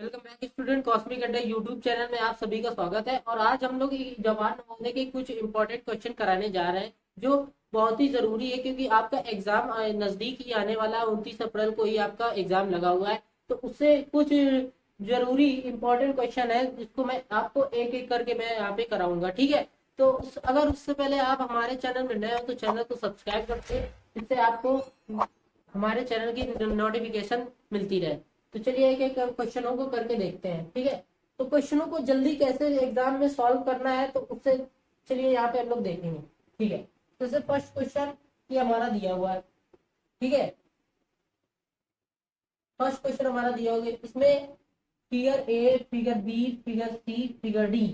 Welcome back student. Cosmic अड्डा YouTube channel में आप सभी का स्वागत है। और आज हम लोग जवाहर नवोदय के कुछ इंपॉर्टेंट क्वेश्चन कराने जा रहे हैं जो बहुत ही जरूरी है, क्योंकि आपका एग्जाम नजदीक ही आने वाला है। 29 अप्रैल को ही आपका एग्जाम लगा हुआ है, तो उससे कुछ जरूरी इंपॉर्टेंट क्वेश्चन है जिसको मैं आपको एक एक करके मैं यहाँ पे कराऊंगा। ठीक है, तो अगर उससे पहले आप हमारे चैनल में नए हो तो चैनल को सब्सक्राइब करते हैं, जिससे आपको हमारे चैनल की नोटिफिकेशन मिलती रहे। तो चलिए एक एक क्वेश्चनों को करके देखते हैं। ठीक है, तो क्वेश्चनों को जल्दी कैसे एग्जाम में सॉल्व करना है तो उससे चलिए यहाँ पे हम लोग देखेंगे। ठीक है, तो जैसे फर्स्ट क्वेश्चन ये हमारा दिया हुआ है। ठीक है, फर्स्ट क्वेश्चन हमारा दिया हुआ है, इसमें figure A, figure B, figure C, figure D,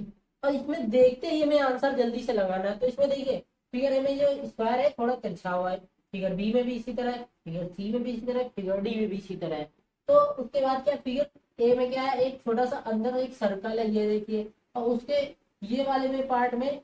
और इसमें देखते ही हमें आंसर जल्दी से लगाना है। तो इसमें देखिए फिगर ए में जो स्क्वायर है थोड़ा तिरछा हुआ है, फिगर बी में भी इसी तरह है, फिगर सी में भी इसी तरह है, फिगर डी में भी इसी तरह है। तो उसके बाद क्या, फिगर ए में क्या है, एक छोटा सा अंदर एक सर्कल है, ये देखिए, और उसके ये वाले में पार्ट में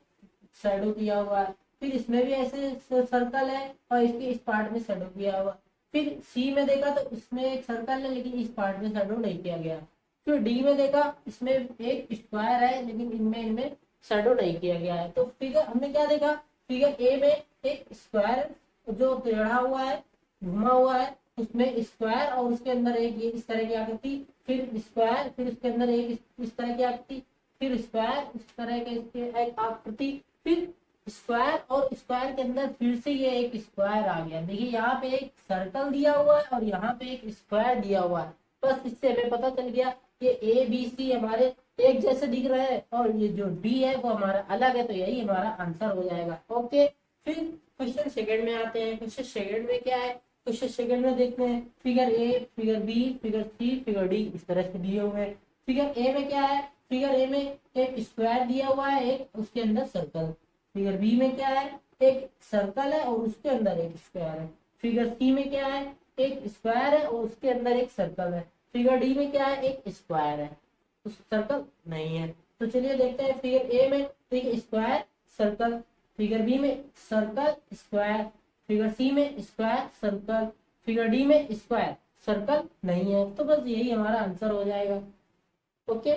शेडो किया हुआ है। फिर इसमें भी ऐसे सर्कल है और इसके इस पार्ट में शेडो किया हुआ। फिर सी में देखा तो इसमें एक सर्कल है लेकिन इस पार्ट में शेडो नहीं किया गया। फिर डी में देखा, इसमें एक स्क्वायर है लेकिन इनमें इनमें शेडो नहीं किया गया है। तो फिगर हमने क्या देखा, फिगर ए में एक स्क्वायर जो टेढ़ा हुआ है, घुमा हुआ है, उसमें स्क्वायर और उसके अंदर एक ये इस तरह की आकृति, फिर स्क्वायर, फिर उसके अंदर एक इस तरह की आकृति, फिर स्क्वायर इस तरह के इसके एक आकृति, फिर स्क्वायर, और स्क्वायर के अंदर फिर से ये एक स्क्वायर आ गया। देखिए यहाँ पे एक सर्कल दिया हुआ है और यहाँ पे एक स्क्वायर दिया हुआ है। बस इससे हमें पता चल गया ये ए बी सी हमारे एक जैसे दिख रहे हैं और ये जो डी है वो हमारा अलग है, तो यही हमारा आंसर हो जाएगा। ओके, फिर क्वेश्चन सेकंड में आते हैं। क्वेश्चन सेकंड में क्या है, क्वेश्चन सेकंड में देखते हैं figure A, figure B, figure C, figure D इस तरह से दिए हुए हैं। फिगर ए में क्या है, फिगर ए में एक स्क्वायर दिया हुआ है, एक उसके अंदर सर्कल। फिगर बी में क्या है, एक सर्कल है और उसके अंदर एक स्क्वायर है। फिगर सी में क्या है, एक स्क्वायर है और उसके अंदर एक सर्कल है। फिगर डी में क्या है, एक स्क्वायर है, उस सर्कल नहीं है। तो चलिए देखते हैं फिगर ए में, तो एक स्क्वायर सर्कल, फिगर बी में सर्कल स्क्वायर, फिगर सी में स्क्वायर सर्कल, फिगर डी में स्क्वायर सर्कल नहीं है। तो बस यही हमारा आंसर हो जाएगा। ओके,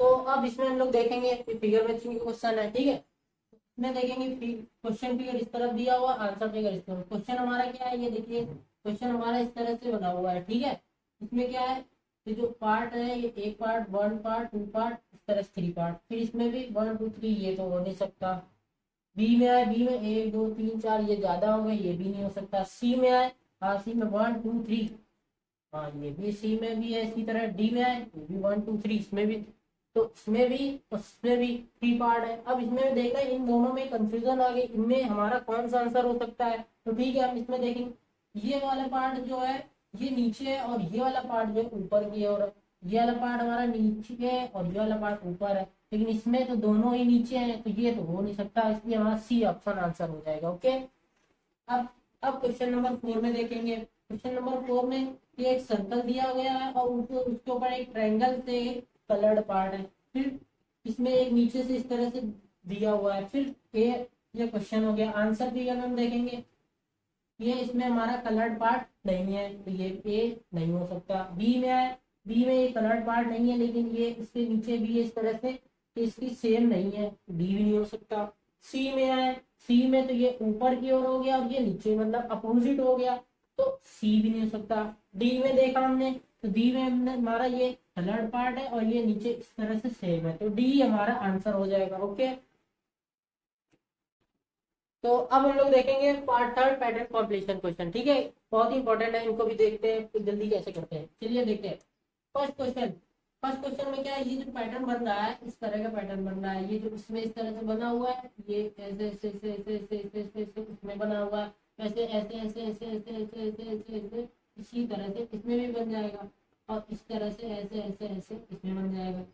तो अब इसमें हम लोग देखेंगे फिगर मैचिंग का क्वेश्चन है। ठीक है, इसमें देखेंगे क्वेश्चन फिगर इस तरफ दिया हुआ, आंसर फिगर इस तरफ। क्वेश्चन हमारा क्या है, ये देखिए क्वेश्चन हमारा इस तरह से बना हुआ है। ठीक है, इसमें क्या है, ये जो पार्ट है ये एक part, one part, two part, इस तरह से थ्री पार्ट, फिर इसमें भी वन टू थ्री, ये तो हो नहीं सकता। बी में आए, बी में एक दो तीन चार, ये ज्यादा हो गए, ये भी नहीं हो सकता। सी में आए, हाँ सी में वन टू थ्री, हाँ ये भी सी में भी है इसी तरह। डी में आए, ये भी वन टू थ्री, इसमें भी, तो इसमें भी, उसमें भी थ्री पार्ट है। अब इसमें देखना है, इन दोनों में कंफ्यूजन आ गई, इनमें हमारा कौन सा आंसर हो सकता है। तो ठीक है, हम इसमें देखेंगे ये वाला पार्ट जो है ये नीचे है और ये वाला पार्ट जो है ऊपर की ओर है। ये वाला पार्ट हमारा नीचे है और ये वाला पार्ट ऊपर है, लेकिन इसमें तो दोनों ही नीचे हैं, तो ये तो हो नहीं सकता, इसलिए हमारा सी ऑप्शन आंसर हो जाएगा। ओके, अब अब क्वेश्चन नंबर 4 में देखेंगे। क्वेश्चन नंबर 4 में ये एक सर्कल दिया गया है और उसके ऊपर एक ट्रायंगल से कलर्ड पार्ट है। फिर इसमें एक नीचे से इस तरह से दिया हुआ है। फिर ये क्वेश्चन हो गया। आंसर भी अगर हम देखेंगे, ये इसमें हमारा कलर्ड पार्ट नहीं है, तो ये ए नहीं हो सकता। बी में है, बी में ये कलर्ड पार्ट नहीं है लेकिन ये इसके नीचे भी है इस तरह से, तो इसकी सेम नहीं है, डी भी नहीं हो सकता। सी में है, सी में तो ये ऊपर की ओर हो गया और ये नीचे मतलब अपोजिट हो गया, तो सी भी नहीं हो सकता। डी में देखा हमने, तो डी में हमने हमारा ये कलर्ड पार्ट है और ये नीचे इस तरह से सेम है, तो डी हमारा आंसर हो जाएगा। ओके, तो अब हम लोग देखेंगे part third, pattern completion question. ठीक है, बहुत ही इंपॉर्टेंट है, इनको भी देखते हैं तो जल्दी कैसे करते हैं। चलिए देखते हैं फर्स्ट क्वेश्चन। फर्स्ट क्वेश्चन में क्या है, ये जो पैटर्न बन रहा है इस तरह का पैटर्न बन रहा है, ये जो इसमें इस तरह से बना हुआ है, ये ऐसे ऐसे ऐसे ऐसे ऐसे ऐसे ऐसे ऐसे इसमें बना हुआ है, ऐसे ऐसे ऐसे ऐसे ऐसे ऐसे ऐसे ऐसे ऐसे इसी तरह से इसमें भी बन जाएगा, और इस तरह से ऐसे ऐसे ऐसे इसमें बन जाएगा।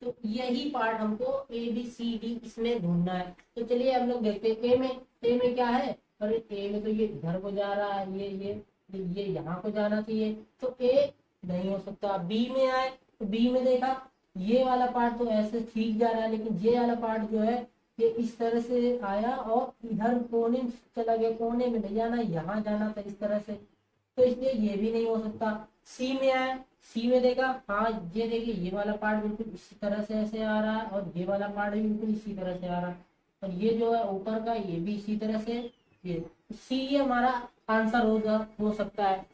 तो यही पार्ट हमको ए बी सी डी इसमें ढूंढना है। तो चलिए हम लोग देखते हैं ए में क्या है, अरे ए में तो ये इधर को जा रहा है, ये यहाँ को जाना चाहिए, तो ए नहीं हो सकता। बी में आए, तो बी में देखा ये वाला पार्ट तो ऐसे ठीक जा रहा है, लेकिन ये वाला पार्ट जो है ये इस तरह से आया और इधर कोने में चला गया, कोने में नहीं जाना, यहाँ जाना था इस तरह से, तो इसलिए ये भी नहीं हो सकता। सी में आए, सी में देखा, हाँ ये देखिए ये वाला पार्ट बिल्कुल इसी तरह से ऐसे आ रहा है और ये वाला पार्ट भी बिल्कुल इसी तरह से आ रहा है और ये जो है ऊपर का ये भी इसी तरह से। ये सी हमारा आंसर हो सकता है,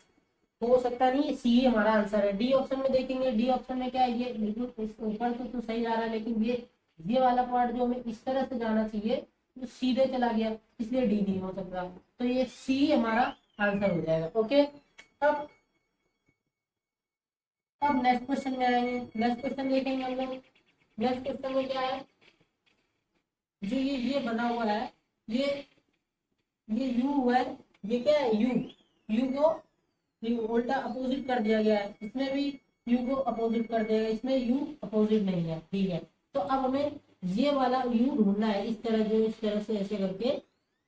हो सकता नहीं, सी हमारा आंसर है। डी ऑप्शन में देखेंगे, डी ऑप्शन में क्या है, ये बिल्कुल इस ऊपर तो सही जा रहा है लेकिन ये वाला पार्ट जो हमें इस तरह से जाना चाहिए तो सीधे चला गया, इसलिए डी नहीं हो सकता। तो ये सी हमारा आंसर हो जाएगा। ओके, अब नेक्स्ट क्वेश्चन में आएंगे। नेक्स्ट क्वेश्चन देखेंगे हम लोग। नेक्स्ट क्वेश्चन में क्या है, जो ये बना हुआ है, ये यू है, ये क्या है यू, यू को उल्टा अपोजिट कर दिया गया है, इसमें भी यू को अपोजिट कर दिया गया, इसमें यू अपोजिट नहीं है। ठीक है, तो अब हमें ये वाला यू ढूंढना है, इस तरह जो इस तरह से ऐसे करके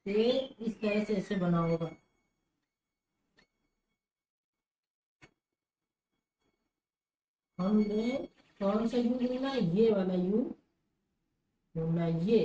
ये इस तरह से ऐसे बना होगा। हमने कौन सा यू ढूंढना है, ये वाला यू ढूंढना है।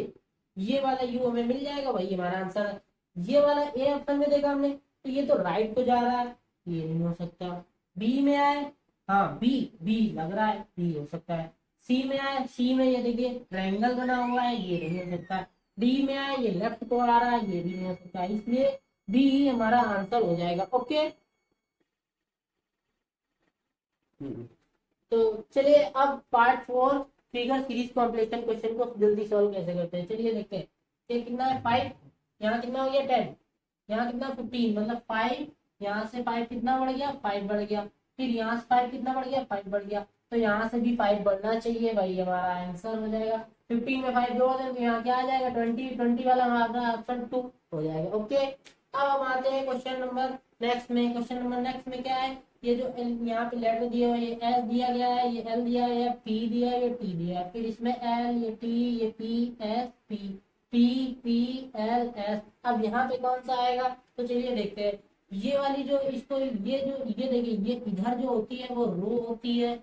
ये वाला यू हमें मिल जाएगा, वही हमारा आंसर है। ये वाला ए ऑप्शन में देखा हमने, तो ये तो राइट को जा रहा है, ये नहीं हो सकता। बी में आए, हाँ बी, बी लग रहा है, बी हो सकता है। सी में आए, सी में ये देखिए ट्रायंगल बना हुआ है, ये नहीं हो सकता। डी में आए, ये लेफ्ट को आ रहा है, ये भी नहीं हो सकता, इसलिए बी ही हमारा आंसर हो जाएगा। ओके, तो चलिए अब part 4 figure series complexion question को जल्दी सॉल्व कैसे करते हैं, चलिए देखते हैं। ये कितना है 5, यहाँ कितना हो गया 10, यहाँ कितना 15, मतलब 5, यहाँ से 5 कितना बढ़ गया 5 बढ़ गया, फिर यहाँ से 5 कितना बढ़ गया 5 बढ़ गया, तो यहाँ से भी 5 बढ़ना चाहिए, भाई हमारा आंसर हो जाएगा। 15 में 5 जोड़ दें तो यहाँ क्या आ जाएगा 20, 20 वाला हमारा ऑप्शन 2 हो जाएगा। ओके, अब हम आते हैं क्वेश्चन नंबर नेक्स्ट में। क्वेश्चन नंबर नेक्स्ट में क्या है, ये जो यहाँ पे लेटर दिया हुआ है, ये एस दिया गया है, ये एल दिया है, पी दिया है, ये टी दिया है, फिर इसमें एल, ये टी, ये P, S, P, P, P, L, S. अब यहाँ पे कौन सा आएगा, तो चलिए देखते हैं। ये वाली जो इसको ये देखिए, ये इधर जो होती है वो रो होती है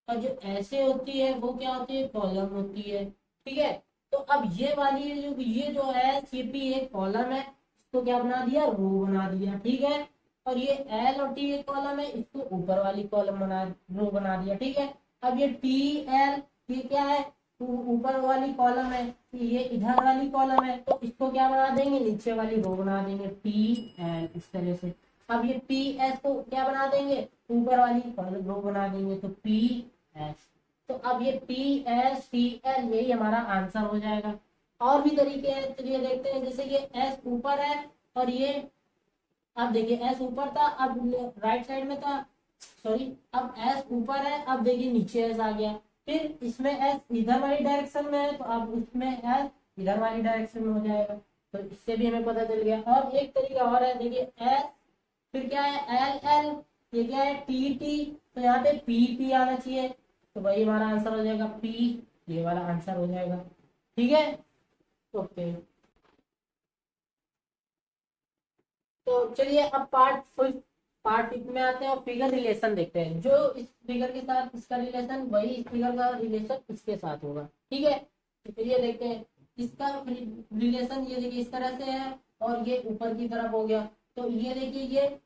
और जो ऐसे होती है वो क्या होती है कॉलम होती है। ठीक है, तो अब ये वाली ये जो है ये भी एक कॉलम है, इसको क्या बना दिया रो बना दिया। ठीक है, और ये एल और टी एक कॉलम है, इसको ऊपर वाली कॉलम बना रो बना दिया। ठीक है, अब ये टी एल ये क्या है ऊपर वाली कॉलम है, ये इधर वाली कॉलम है, तो इसको क्या बना देंगे नीचे वाली रो बना देंगे टी एल इस तरह से। अब ये पी एस को क्या बना देंगे ऊपर वाली कॉलम रो बना देंगे, तो पी एस। तो अब ये पी एस टी एल यही हमारा आंसर हो जाएगा। और भी तरीके हैं, चलिए देखते हैं। जैसे ये एस ऊपर है और ये अब देखिए एस ऊपर था, अब राइट साइड में था, सॉरी अब एस ऊपर है, अब देखिए नीचे एस आ गया, फिर इसमें एस इधर वाली डायरेक्शन में है तो अब उसमें एस इधर वाली डायरेक्शन में हो जाएगा। तो इससे भी हमें पता चल गया। और एक तरीका और है, देखिए एस फिर क्या है एल एल, ये क्या है टी टी, तो यहाँ पे पी पी आना चाहिए, तो वही हमारा आंसर हो जाएगा पी, ये वाला आंसर हो जाएगा। ठीक है, ओके, तो चलिए अब पार्ट फिफ्थ में आते हैं और फिगर रिलेशन देखते हैं। जो इस फिगर के साथ इसका रिलेशन वही इस फिगर का रिलेशन इसके साथ होगा। ठीक है, तो चलिए देखते हैं इसका रिलेशन। ये देखिए इस तरह से है और ये ऊपर की तरफ हो गया, तो ये देखिए ये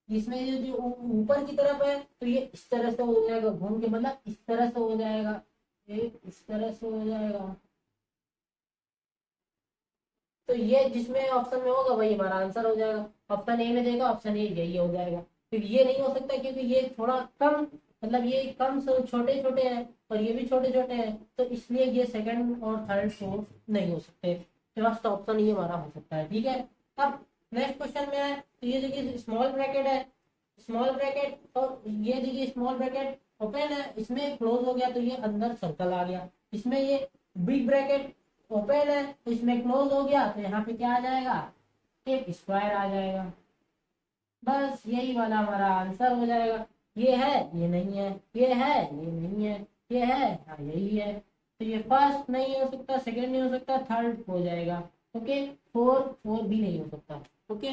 इसमें ये जो ऊपर की तरफ है तो ये इस तरह से हो जाएगा घूम के, मतलब इस तरह से हो जाएगा, ये इस तरह से हो जाएगा। तो ये जिसमें ऑप्शन में होगा वही हमारा आंसर हो जाएगा। ऑप्शन ए में देगा, ऑप्शन ए यही हो जाएगा। फिर ये नहीं हो सकता क्योंकि ये थोड़ा कम, मतलब ये कम छोटे छोटे हैं और ये भी छोटे छोटे हैं, तो इसलिए ये सेकंड और थर्ड सोर्स नहीं हो सकते। फर्स्ट ऑप्शन ये हमारा हो सकता है। ठीक है, अब नेक्स्ट क्वेश्चन में है, तो ये देखिए स्मॉल ब्रैकेट है, स्मॉल ब्रैकेट और ये देखिए स्मॉल ब्रैकेट ओपन है, इसमें क्लोज हो गया तो ये अंदर सर्कल आ गया, इसमें ये बिग ब्रैकेट ओपन है तो इसमें क्लोज हो गया तो यहाँ पे क्या आ जाएगा एक स्क्वायर आ जाएगा। बस यही वाला हमारा आंसर हो जाएगा। ये है ये नहीं है, ये है ये नहीं है, ये है हाँ यही है, तो ये फर्स्ट नहीं हो सकता, सेकंड नहीं हो सकता, थर्ड हो जाएगा। ओके, फोर भी नहीं हो सकता। ओके,